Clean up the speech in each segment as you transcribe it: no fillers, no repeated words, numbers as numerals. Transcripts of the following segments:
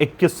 21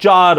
4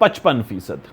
55%।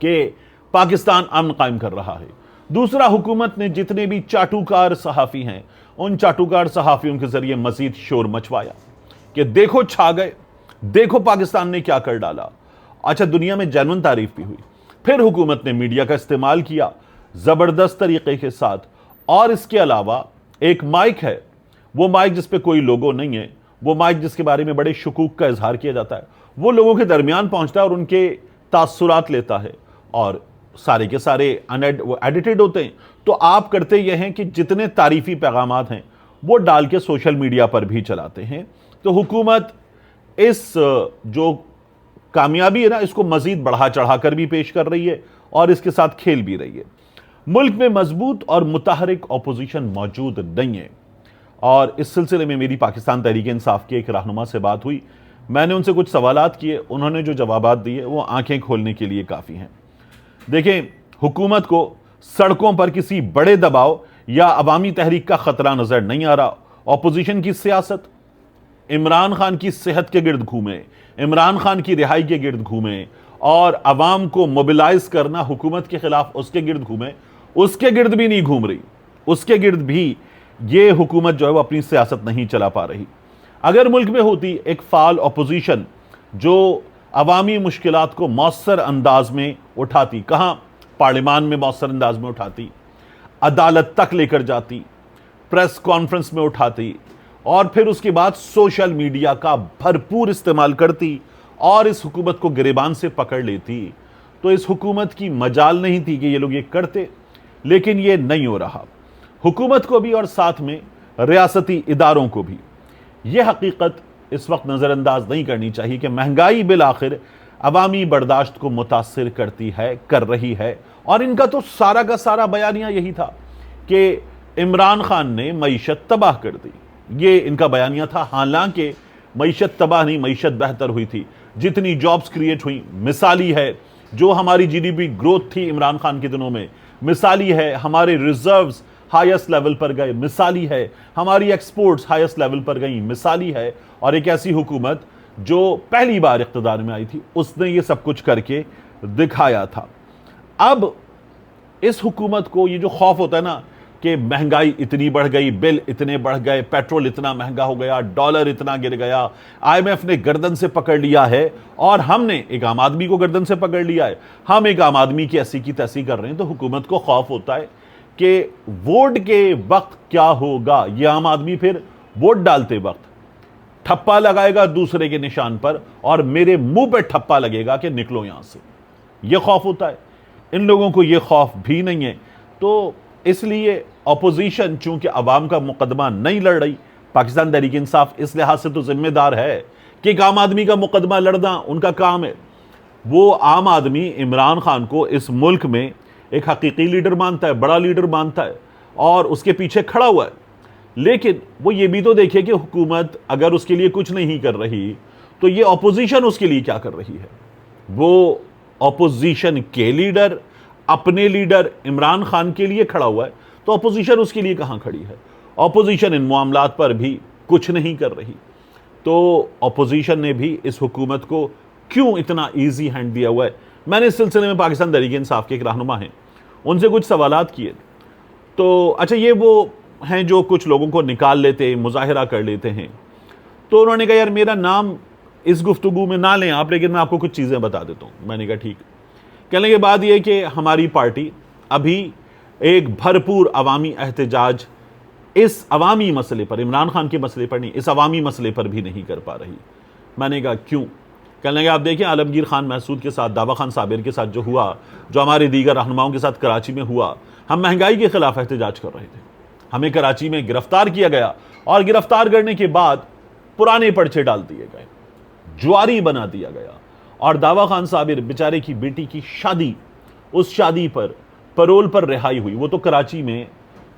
کہ پاکستان امن قائم کر رہا ہے۔ دوسرا، حکومت نے جتنے بھی چاٹوکار صحافی ہیں ان چاٹوکار صحافیوں کے ذریعے مزید شور مچوایا کہ دیکھو چھا گئے، دیکھو پاکستان نے کیا کر ڈالا۔ اچھا، دنیا میں جینون تعریف بھی ہوئی۔ پھر حکومت نے میڈیا کا استعمال کیا زبردست طریقے کے ساتھ، اور اس کے علاوہ ایک مائک ہے، وہ مائک جس پہ کوئی لوگو نہیں ہے، وہ مائک جس کے بارے میں بڑے شکوک کا اظہار کیا جاتا ہے، وہ لوگوں کے درمیان پہنچتا ہے اور ان کے تاثرات لیتا ہے، اور سارے کے سارے ایڈیٹڈ ہوتے ہیں۔ تو آپ کرتے یہ ہیں کہ جتنے تعریفی پیغامات ہیں وہ ڈال کے سوشل میڈیا پر بھی چلاتے ہیں۔ تو حکومت اس جو کامیابی ہے نا، اس کو مزید بڑھا چڑھا کر بھی پیش کر رہی ہے اور اس کے ساتھ کھیل بھی رہی ہے۔ ملک میں مضبوط اور متحرک اپوزیشن موجود نہیں ہے، اور اس سلسلے میں میری پاکستان تحریک انصاف کے ایک رہنما سے بات ہوئی۔ میں نے ان سے کچھ سوالات کیے، انہوں نے جو جوابات دیے وہ آنکھیں کھولنے کے لیے کافی ہیں۔ دیکھیں، حکومت کو سڑکوں پر کسی بڑے دباؤ یا عوامی تحریک کا خطرہ نظر نہیں آ رہا۔ اپوزیشن کی سیاست عمران خان کی صحت کے گرد گھومے، عمران خان کی رہائی کے گرد گھومے، اور عوام کو موبلائز کرنا حکومت کے خلاف اس کے گرد گھومے، اس کے گرد بھی نہیں گھوم رہی، اس کے گرد بھی یہ حکومت جو ہے وہ اپنی سیاست نہیں چلا پا رہی۔ اگر ملک میں ہوتی ایک فعال اپوزیشن جو عوامی مشکلات کو مؤثر انداز میں اٹھاتی، کہاں؟ پارلیمان میں مؤثر انداز میں اٹھاتی، عدالت تک لے کر جاتی، پریس کانفرنس میں اٹھاتی، اور پھر اس کے بعد سوشل میڈیا کا بھرپور استعمال کرتی اور اس حکومت کو گریبان سے پکڑ لیتی، تو اس حکومت کی مجال نہیں تھی کہ یہ لوگ یہ کرتے۔ لیکن یہ نہیں ہو رہا۔ حکومت کو بھی اور ساتھ میں ریاستی اداروں کو بھی یہ حقیقت اس وقت نظر انداز نہیں کرنی چاہیے کہ مہنگائی بالآخر عوامی برداشت کو متاثر کرتی ہے، کر رہی ہے، اور ان کا تو سارا کا سارا بیانیہ یہی تھا کہ عمران خان نے معیشت تباہ کر دی، یہ ان کا بیانیہ تھا۔ حالانکہ معیشت تباہ نہیں، معیشت بہتر ہوئی تھی، جتنی جابز کریٹ ہوئی مثالی ہے، جو ہماری جی ڈی پی گروتھ تھی عمران خان کے دنوں میں مثالی ہے، ہمارے ریزروز ہائیسٹ لیول پر گئے مثالی ہے، ہماری ایکسپورٹس ہائیسٹ لیول پر گئیں مثالی ہے، اور ایک ایسی حکومت جو پہلی بار اقتدار میں آئی تھی اس نے یہ سب کچھ کر کے دکھایا تھا۔ اب اس حکومت کو یہ جو خوف ہوتا ہے نا کہ مہنگائی اتنی بڑھ گئی، بل اتنے بڑھ گئے، پیٹرول اتنا مہنگا ہو گیا، ڈالر اتنا گر گیا، آئی ایم ایف نے گردن سے پکڑ لیا ہے اور ہم نے ایک عام آدمی کو گردن سے پکڑ لیا ہے، ہم ایک عام آدمی کی ایسی کی تیسی کر رہے ہیں، تو حکومت کو خوف ہوتا ہے کہ ووٹ کے وقت کیا ہوگا۔ یہ عام آدمی پھر ووٹ ڈالتے وقت ٹھپا لگائے گا دوسرے کے نشان پر، اور میرے منہ پہ ٹھپا لگے گا کہ نکلو یہاں سے، یہ خوف ہوتا ہے۔ ان لوگوں کو یہ خوف بھی نہیں ہے، تو اس لیے اپوزیشن چونکہ عوام کا مقدمہ نہیں لڑ رہی، پاکستان تحریک انصاف اس لحاظ سے تو ذمہ دار ہے کہ ایک عام آدمی کا مقدمہ لڑنا ان کا کام ہے۔ وہ عام آدمی عمران خان کو اس ملک میں ایک حقیقی لیڈر مانتا ہے، بڑا لیڈر مانتا ہے، اور اس کے پیچھے کھڑا ہوا ہے۔ لیکن وہ یہ بھی تو دیکھے کہ حکومت اگر اس کے لیے کچھ نہیں کر رہی تو یہ اپوزیشن اس کے لیے کیا کر رہی ہے۔ وہ اپوزیشن کے لیڈر، اپنے لیڈر عمران خان کے لیے کھڑا ہوا ہے، تو اپوزیشن اس کے لیے کہاں کھڑی ہے؟ اپوزیشن ان معاملات پر بھی کچھ نہیں کر رہی۔ تو اپوزیشن نے بھی اس حکومت کو کیوں اتنا ایزی ہینڈ دیا ہوا ہے؟ میں نے اس سلسلے میں پاکستان تحریک انصاف کے ایک رہنما ہیں، ان سے کچھ سوالات کیے، تو اچھا یہ وہ ہیں جو کچھ لوگوں کو نکال لیتے، مظاہرہ کر لیتے ہیں، تو انہوں نے کہا یار میرا نام اس گفتگو میں نہ لیں آپ، لیکن میں آپ کو کچھ چیزیں بتا دیتا ہوں۔ میں نے کہا ٹھیک۔ کہنے کے بعد یہ کہ ہماری پارٹی ابھی ایک بھرپور عوامی احتجاج اس عوامی مسئلے پر، عمران خان کے مسئلے پر نہیں، اس عوامی مسئلے پر بھی نہیں کر پا رہی۔ میں نے کہا کیوں؟ کہنے لگے آپ دیکھیں عالمگیر خان محسود کے ساتھ، دعویٰ خان صابر کے ساتھ جو ہوا، جو ہمارے دیگر رہنماؤں کے ساتھ کراچی میں ہوا، ہم مہنگائی کے خلاف احتجاج کر رہے تھے، ہمیں کراچی میں گرفتار کیا گیا، اور گرفتار کرنے کے بعد پرانے پرچے ڈال دیے گئے، جواری بنا دیا گیا، اور دعویٰ خان صابر بیچارے کی بیٹی کی شادی، اس شادی پر پرول پر رہائی ہوئی۔ وہ تو کراچی میں،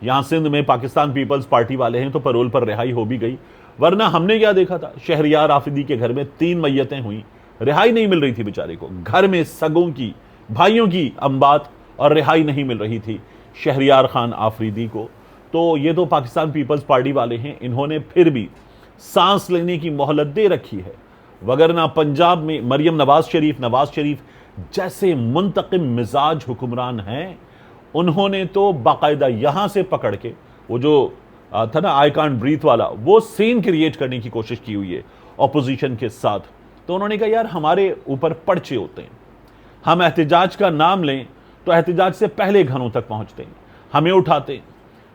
یہاں سندھ میں پاکستان پیپلز پارٹی والے ہیں تو پرول پر رہائی ہو بھی گئی، ورنہ ہم نے کیا دیکھا تھا، شہریار آفریدی کے گھر میں 3 میتیں ہوئیں، رہائی نہیں مل رہی تھی بیچارے کو، گھر میں سگوں کی، بھائیوں کی اموات، اور رہائی نہیں مل رہی تھی شہریار خان آفریدی کو۔ تو یہ تو پاکستان پیپلز پارٹی والے ہیں، انہوں نے پھر بھی سانس لینے کی مہلت دے رکھی ہے، وگرنہ پنجاب میں مریم نواز شریف جیسے منتقم مزاج حکمران ہیں، انہوں نے تو باقاعدہ یہاں سے پکڑ کے وہ جو تھا نا آئی کانٹ بریتھ والا، وہ سین کریٹ کرنے کی کوشش کی ہوئی ہے اپوزیشن کے ساتھ۔ تو انہوں نے کہا یار ہمارے اوپر پرچے ہوتے ہیں، ہم احتجاج کا نام لیں تو احتجاج سے پہلے گھروں تک پہنچتے ہیں، ہمیں اٹھاتے ہیں،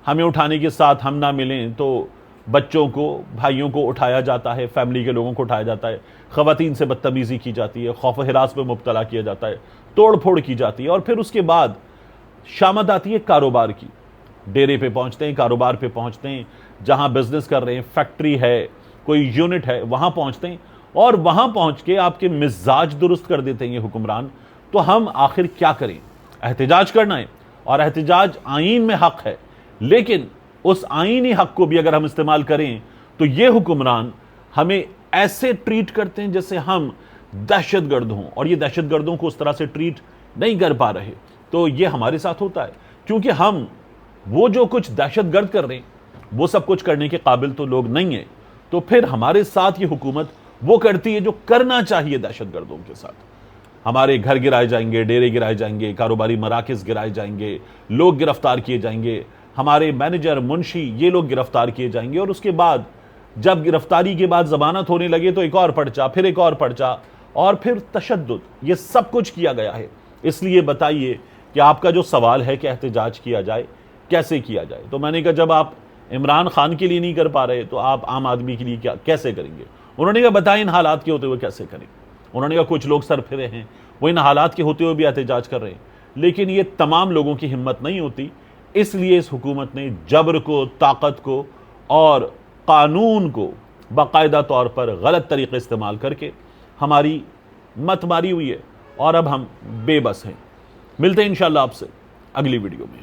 ہمیں اٹھانے کے ساتھ ہم نہ ملیں تو بچوں کو، بھائیوں کو اٹھایا جاتا ہے، فیملی کے لوگوں کو اٹھایا جاتا ہے، خواتین سے بدتمیزی کی جاتی ہے، خوف و ہراس میں مبتلا کیا جاتا ہے، توڑ پھوڑ کی جاتی ہے، اور پھر اس کے بعد شامت آتی ہے کاروبار کی۔ ڈیرے پہ پہنچتے ہیں، کاروبار پہ پہنچتے ہیں، جہاں بزنس کر رہے ہیں، فیکٹری ہے، کوئی یونٹ ہے، وہاں پہنچتے ہیں، اور وہاں پہنچ کے آپ کے مزاج درست کر دیتے ہیں یہ حکمران۔ تو ہم آخر کیا کریں؟ احتجاج کرنا ہے، اور احتجاج آئین میں حق ہے، لیکن اس آئینی حق کو بھی اگر ہم استعمال کریں تو یہ حکمران ہمیں ایسے ٹریٹ کرتے ہیں جیسے ہم دہشت گرد ہوں، اور یہ دہشت گردوں کو اس طرح سے ٹریٹ نہیں کر پا رہے۔ تو یہ ہمارے ساتھ ہوتا ہے کیونکہ ہم وہ جو کچھ دہشت گرد کر رہے ہیں وہ سب کچھ کرنے کے قابل تو لوگ نہیں ہیں، تو پھر ہمارے ساتھ یہ حکومت وہ کرتی ہے جو کرنا چاہیے دہشت گردوں کے ساتھ۔ ہمارے گھر گرائے جائیں گے، ڈیرے گرائے جائیں گے، کاروباری مراکز گرائے جائیں گے، لوگ گرفتار کیے جائیں گے، ہمارے مینیجر، منشی، یہ لوگ گرفتار کیے جائیں گے، اور اس کے بعد جب گرفتاری کے بعد ضمانت ہونے لگے تو ایک اور پرچہ، پھر ایک اور پرچہ، اور پھر تشدد، یہ سب کچھ کیا گیا ہے۔ اس لیے بتائیے کہ آپ کا جو سوال ہے کہ احتجاج کیا جائے، کیسے کیا جائے، تو میں نے کہا جب آپ عمران خان کے لیے نہیں کر پا رہے تو آپ عام آدمی کے لیے کیسے کریں گے؟ انہوں نے کہا بتائیں ان حالات کے ہوتے ہوئے کیسے کریں؟ انہوں نے کہا کچھ لوگ سر پھرے ہیں، وہ ان حالات کے ہوتے ہوئے بھی احتجاج کر رہے ہیں، لیکن یہ تمام لوگوں کی ہمت نہیں ہوتی، اس لیے اس حکومت نے جبر کو، طاقت کو اور قانون کو باقاعدہ طور پر غلط طریقے استعمال کر کے ہماری مت ماری ہوئی ہے، اور اب ہم بے بس ہیں۔ ملتے ہیں انشاءاللہ آپ سے اگلی ویڈیو میں۔